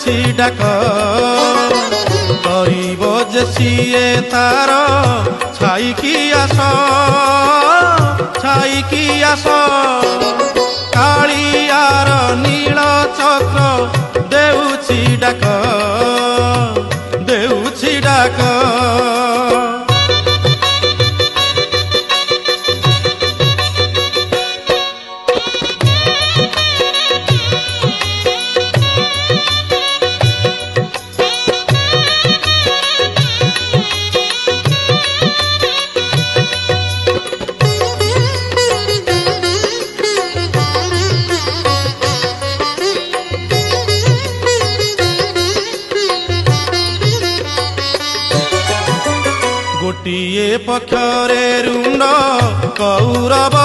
देउछि डाक करिब जे सिए तार छाईकी आस कालियार नील चक्र देउछि डाक गोटिए पक्षरे रुंड कौरव